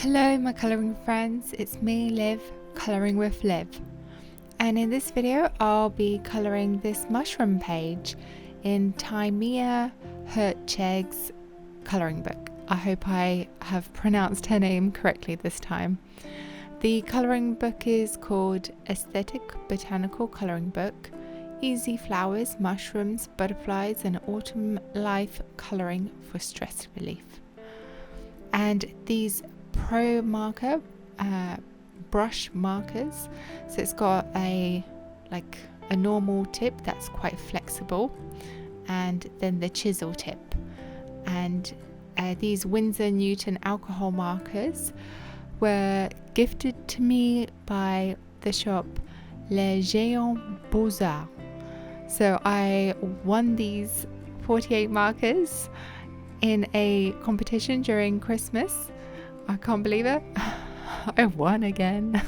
Hello my colouring friends, it's me Liv, Colouring with Liv, and in this video I'll be colouring this mushroom page in Timea Herczeg's colouring book. I hope I have pronounced her name correctly this time. The colouring book is called Aesthetic Botanical Colouring Book, Easy Flowers, Mushrooms, Butterflies and Autumn Life Colouring for Stress Relief. And these Promarker brush markers, so it's got a normal tip that's quite flexible, and then the chisel tip. And these Windsor Newton alcohol markers were gifted to me by the shop Géant Beaux Arts. So I won these 48 markers in a competition during Christmas. I can't believe it. I won again.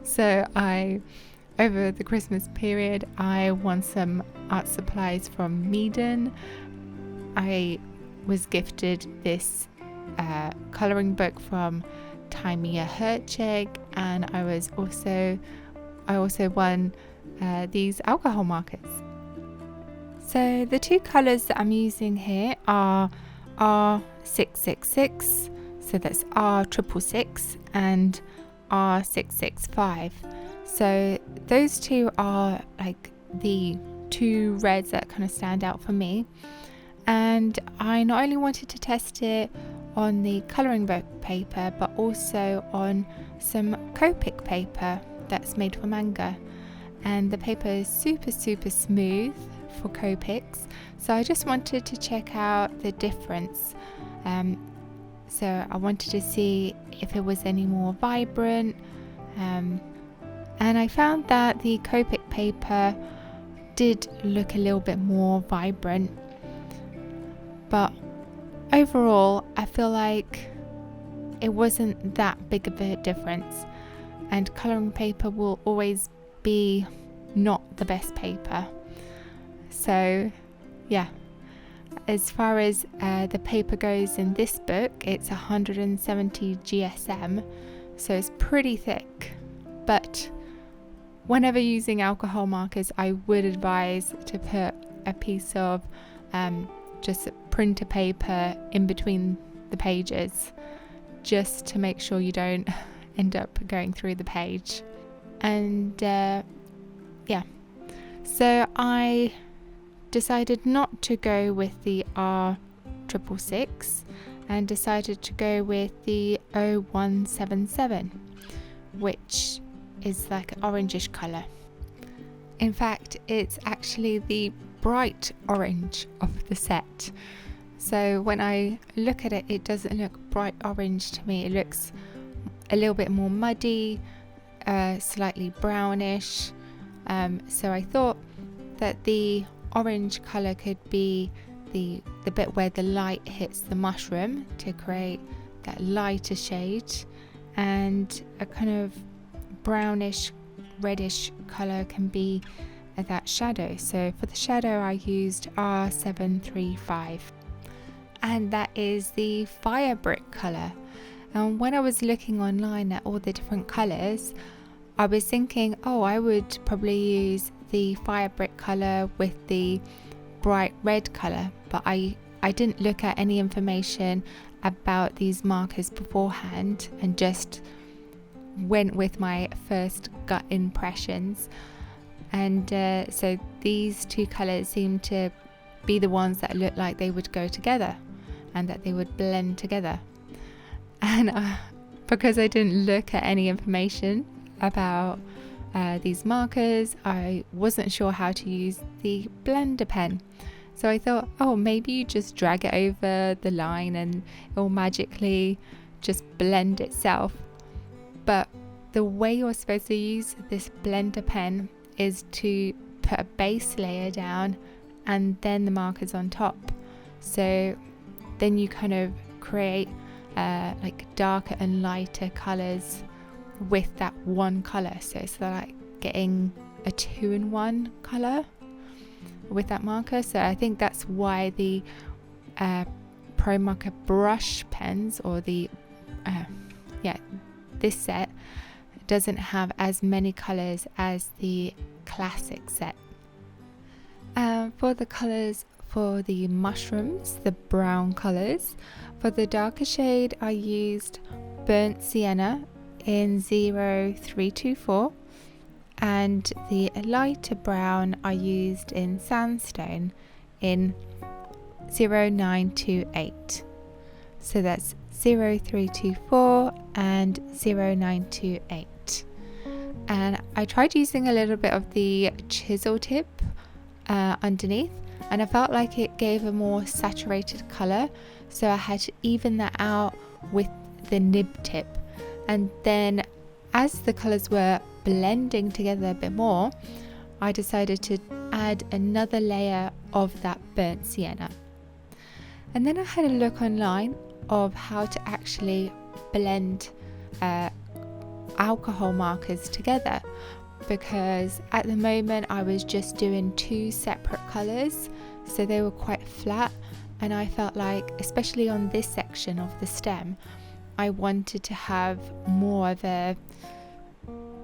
So over the Christmas period, I won some art supplies from Meedan. I was gifted this colouring book from Timea Herczeg, and I also won these alcohol markers. So the two colours that I'm using here are R666, so that's R666 and R665. So those two are like the two reds that kind of stand out for me. And I not only wanted to test it on the colouring book paper, but also on some Copic paper that's made from manga. And the paper is super smooth for Copics, so I just wanted to check out the difference. So I wanted to see if it was any more vibrant, and I found that the Copic paper did look a little bit more vibrant, but overall I feel like it wasn't that big of a difference, and colouring paper will always be not the best paper. So yeah, as far as the paper goes in this book, it's 170 GSM, so it's pretty thick. But whenever using alcohol markers, I would advise to put a piece of just printer paper in between the pages, just to make sure you don't end up going through the page. And yeah, so I decided not to go with the R666 and decided to go with the 0177, which is like an orangish colour. In fact, it's actually the bright orange of the set. So when I look at it, it doesn't look bright orange to me. It looks a little bit more muddy, slightly brownish. So I thought that the orange colour could be the bit where the light hits the mushroom to create that lighter shade, and a kind of brownish reddish colour can be that shadow. So for the shadow I used R735, and that is the fire brick colour. And when I was looking online at all the different colours, I was thinking, oh, I would probably use the fire brick colour with the bright red colour, but I didn't look at any information about these markers beforehand and just went with my first gut impressions. And so these two colours seem to be the ones that look like they would go together and that they would blend together. And because I didn't look at any information about these markers, I wasn't sure how to use the blender pen. So I thought, oh, maybe you just drag it over the line and it will magically just blend itself. But the way you're supposed to use this blender pen is to put a base layer down and then the markers on top. So then you kind of create like darker and lighter colours with that one colour. So it's like getting a 2-in-1 colour with that marker. So I think that's why the Promarker brush pens, or the this set doesn't have as many colors as the classic set. For the colors for the mushrooms, the brown colors, for the darker shade I used burnt sienna in 0324, and the lighter brown I used in sandstone in 0928. So that's 0324 and 0928. And I tried using a little bit of the chisel tip underneath, and I felt like it gave a more saturated colour, so I had to even that out with the nib tip. And then as the colours were blending together a bit more, I decided to add another layer of that burnt sienna. And then I had a look online of how to actually blend alcohol markers together, because at the moment I was just doing two separate colours, so they were quite flat, and I felt like, especially on this section of the stem, I wanted to have more of a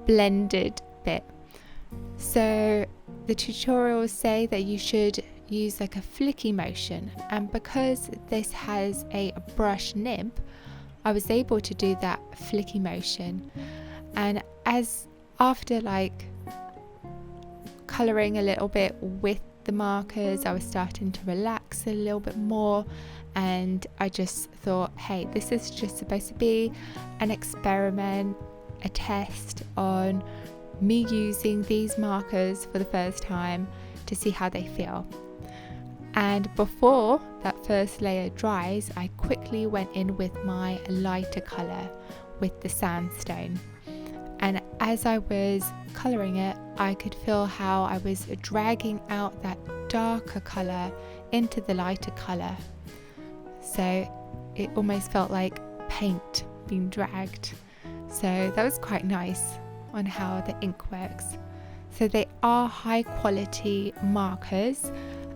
blended bit. So the tutorials say that you should use like a flicky motion, and because this has a brush nib, I was able to do that flicky motion. And after like colouring a little bit with the markers, I was starting to relax a little bit more, and I just thought, hey, this is just supposed to be an experiment, a test on me using these markers for the first time to see how they feel. And before that first layer dries, I quickly went in with my lighter colour with the sandstone. And as I was colouring it, I could feel how I was dragging out that darker colour into the lighter colour. So it almost felt like paint being dragged. So that was quite nice on how the ink works. So they are high quality markers,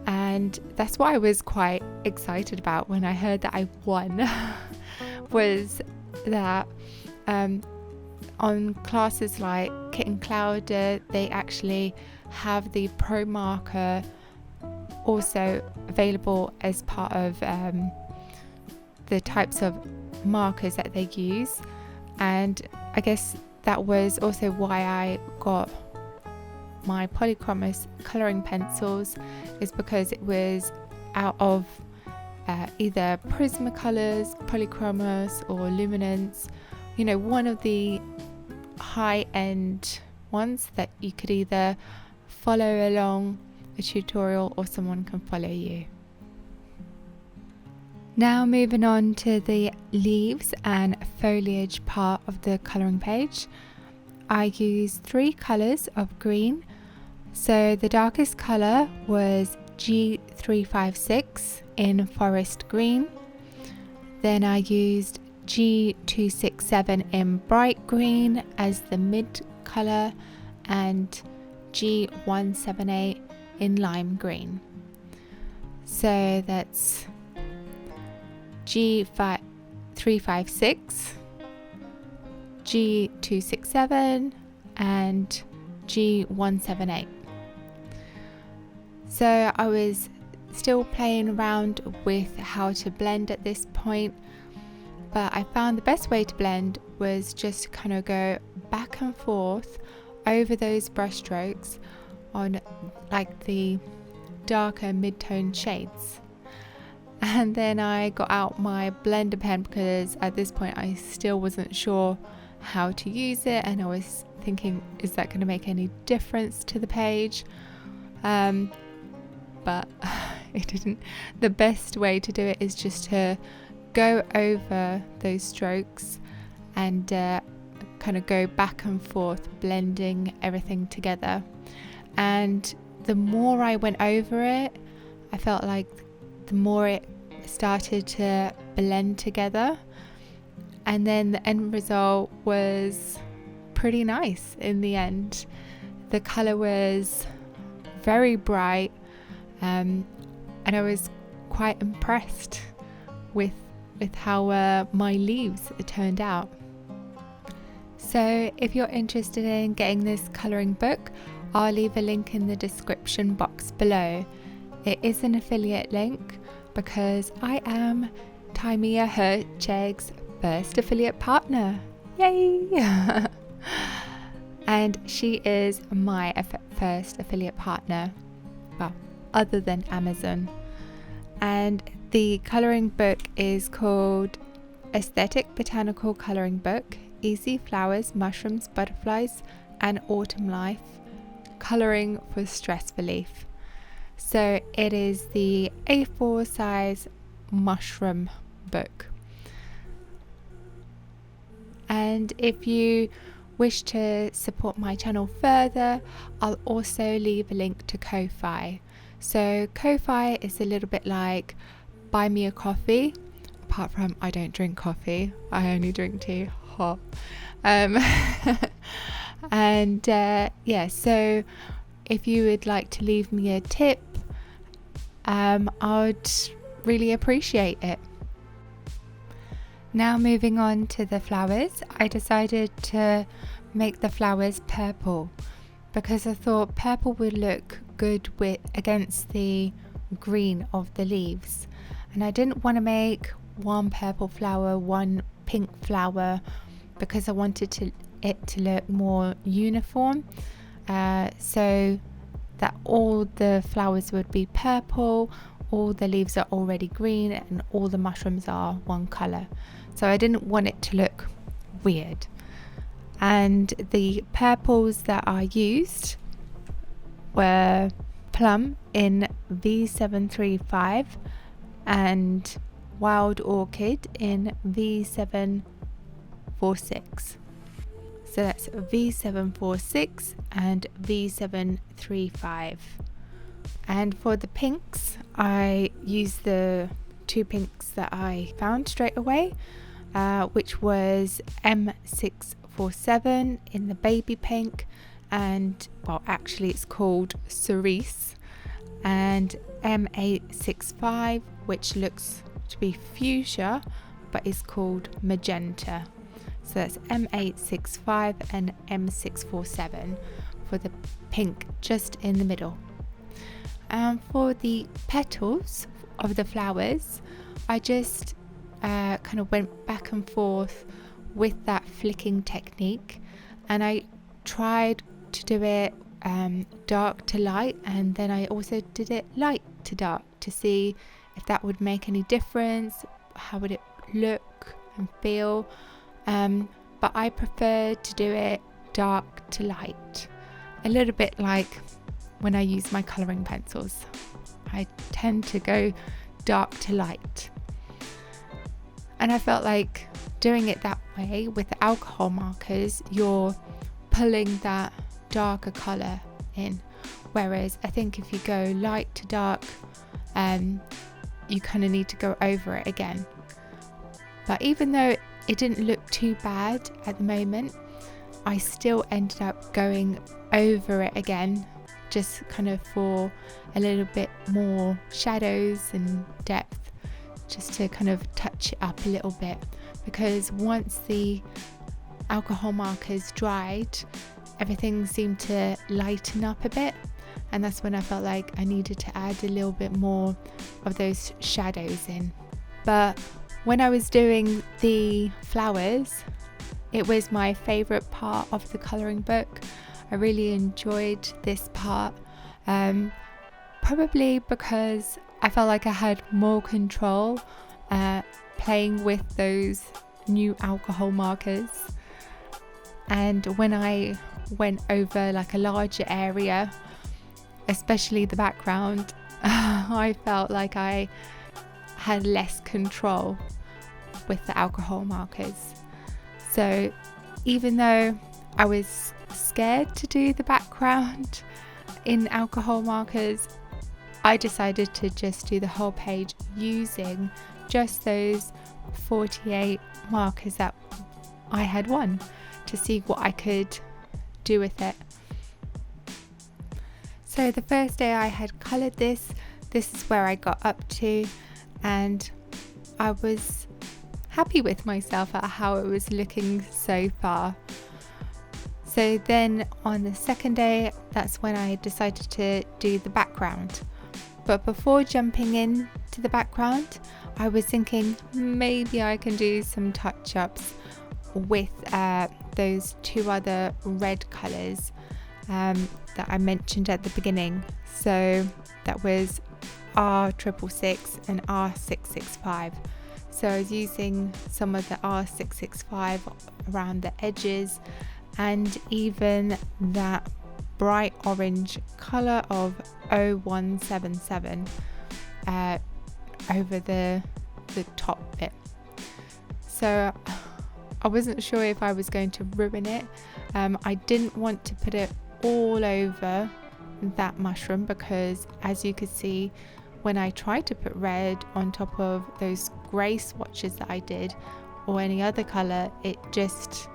and that's what I was quite excited about when I heard that I won was that on classes like Kit and Clowder, they actually have the Promarker also available as part of the types of markers that they use. And I guess that was also why I got my Polychromos colouring pencils, is because it was out of either Prismacolors, Polychromos or Luminance, one of the high-end ones that you could either follow along a tutorial or someone can follow you. Now moving on to the leaves and foliage part of the colouring page, I used 3 colours of green. So the darkest colour was G356 in forest green. Then I used G267 in bright green as the mid colour, and G178 in lime green. So that's G356, G267 and G178. So I was still playing around with how to blend at this point, but I found the best way to blend was just to kind of go back and forth over those brush strokes on like the darker mid-tone shades. And then I got out my blender pen, because at this point I still wasn't sure how to use it, and I was thinking, is that going to make any difference to the page? But it didn't. The best way to do it is just to go over those strokes and kind of go back and forth, blending everything together. And the more I went over it, I felt like the more it started to blend together, and then the end result was pretty nice in the end. The colour was very bright, and I was quite impressed with how my leaves turned out. So if you're interested in getting this colouring book, I'll leave a link in the description box below. It is an affiliate link because I am Timea Herczeg's first affiliate partner. Yay! And she is my first affiliate partner, well, other than Amazon. And the colouring book is called Aesthetic Botanical Colouring Book, Easy Flowers, Mushrooms, Butterflies and Autumn Life, Colouring for Stress Relief. So it is the A4 size mushroom book. And if you wish to support my channel further, I'll also leave a link to Ko-Fi. So Ko-Fi is a little bit like buy me a coffee, apart from I don't drink coffee, I only drink tea. Hot. And yeah, so if you would like to leave me a tip, I'd really appreciate it. Now moving on to the flowers, I decided to make the flowers purple because I thought purple would look good against the green of the leaves, and I didn't want to make one purple flower, one pink flower, because I wanted it to look more uniform, so that all the flowers would be purple, all the leaves are already green, and all the mushrooms are one colour. So I didn't want it to look weird. And the purples that I used were Plum in V735 and Wild Orchid in V746. So that's V746 and V735. And for the pinks, I used the two pinks that I found straight away, which was M647 in the baby pink, and well, actually it's called cerise, and M865, which looks to be fuchsia but is called magenta. So that's M865 and M647 for the pink just in the middle. For the petals of the flowers, I just kind of went back and forth with that flicking technique, and I tried to do it dark to light, and then I also did it light to dark to see if that would make any difference, how would it look and feel, but I preferred to do it dark to light, a little bit like when I use my colouring pencils. I tend to go dark to light, and I felt like doing it that way with the alcohol markers, you're pulling that darker colour in, whereas I think if you go light to dark, you kind of need to go over it again. But even though it didn't look too bad at the moment, I still ended up going over it again, just kind of for a little bit more shadows and depth, just to kind of touch it up a little bit, because once the alcohol markers dried, everything seemed to lighten up a bit, and that's when I felt like I needed to add a little bit more of those shadows in. But when I was doing the flowers, it was my favourite part of the colouring book. I really enjoyed this part, probably because I felt like I had more control playing with those new alcohol markers. And when I went over like a larger area, especially the background, I felt like I had less control with the alcohol markers. So even though I was scared to do the background in alcohol markers, I decided to just do the whole page using just those 48 markers that I had won, to see what I could do with it. So the first day I had coloured this is where I got up to, and I was happy with myself at how it was looking so far. So then on the second day, that's when I decided to do the background. But before jumping in to the background, I was thinking maybe I can do some touch-ups with those two other red colours that I mentioned at the beginning. So that was R666 and R665. So I was using some of the R665 around the edges, and even that bright orange colour of 0177 over the top bit. So I wasn't sure if I was going to ruin it. I didn't want to put it all over that mushroom, because as you could see, when I tried to put red on top of those grey swatches that I did, or any other colour, it just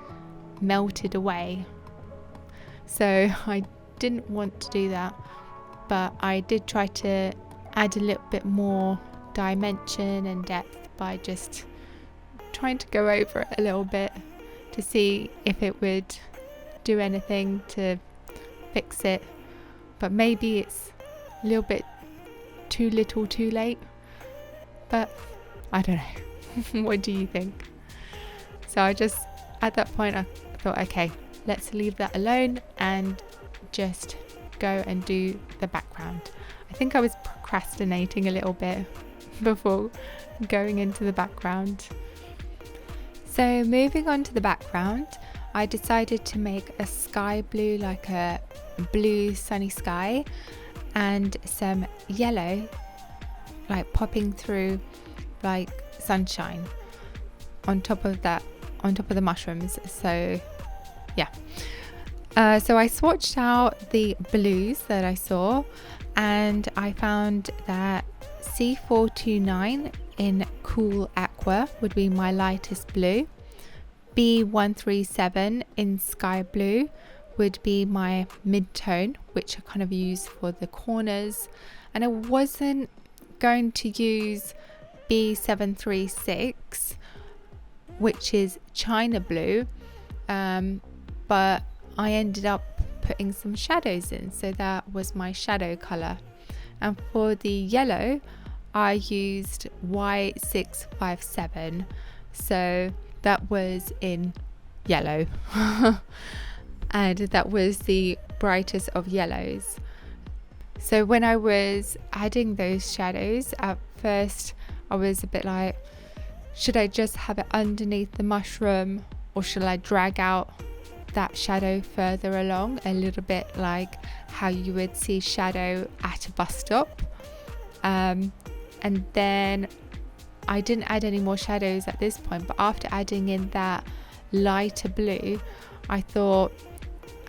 melted away. So I didn't want to do that, but I did try to add a little bit more dimension and depth by just trying to go over it a little bit to see if it would do anything to fix it. But maybe it's a little bit too little too late, but I don't know. What do you think? So I just, at that point, I thought, okay, let's leave that alone and just go and do the background. I think I was procrastinating a little bit before going into the background. So moving on to the background, I decided to make a sky blue, like a blue sunny sky, and some yellow like popping through like sunshine on top of that, on top of the mushrooms. So yeah, so I swatched out the blues that I saw, and I found that C429 in Cool Aqua would be my lightest blue. B137 in Sky Blue would be my mid-tone, which I kind of use for the corners. And I wasn't going to use B736, which is China Blue, but I ended up putting some shadows in, so that was my shadow colour. And for the yellow, I used Y657, so that was in yellow. And that was the brightest of yellows. So when I was adding those shadows, at first I was a bit like, should I just have it underneath the mushroom, or should I drag out that shadow further along, a little bit like how you would see shadow at a bus stop? And then I didn't add any more shadows at this point, but after adding in that lighter blue, I thought,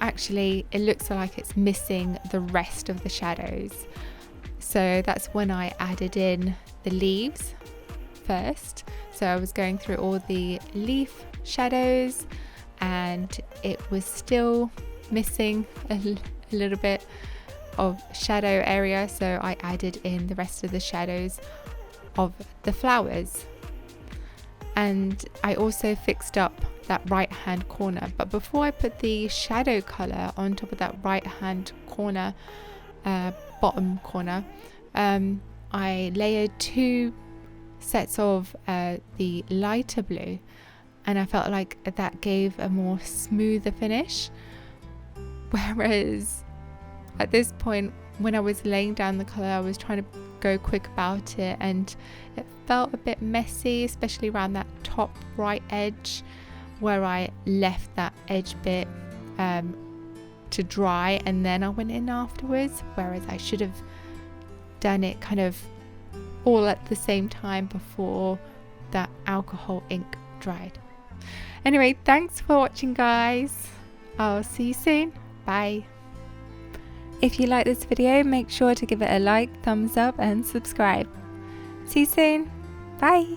actually it looks like it's missing the rest of the shadows. So that's when I added in the leaves first. So I was going through all the leaf shadows, and it was still missing a little bit of shadow area, so I added in the rest of the shadows of the flowers. And I also fixed up that right hand corner, but before I put the shadow color on top of that right hand corner, bottom corner, I layered two sets of the lighter blue, and I felt like that gave a more smoother finish. Whereas at this point, when I was laying down the colour, I was trying to go quick about it, and it felt a bit messy, especially around that top right edge where I left that edge bit to dry, and then I went in afterwards, whereas I should have done it kind of all at the same time before that alcohol ink dried. Anyway, thanks for watching, guys. I'll see you soon. Bye. If you like this video, make sure to give it a like, thumbs up and subscribe. See you soon. Bye.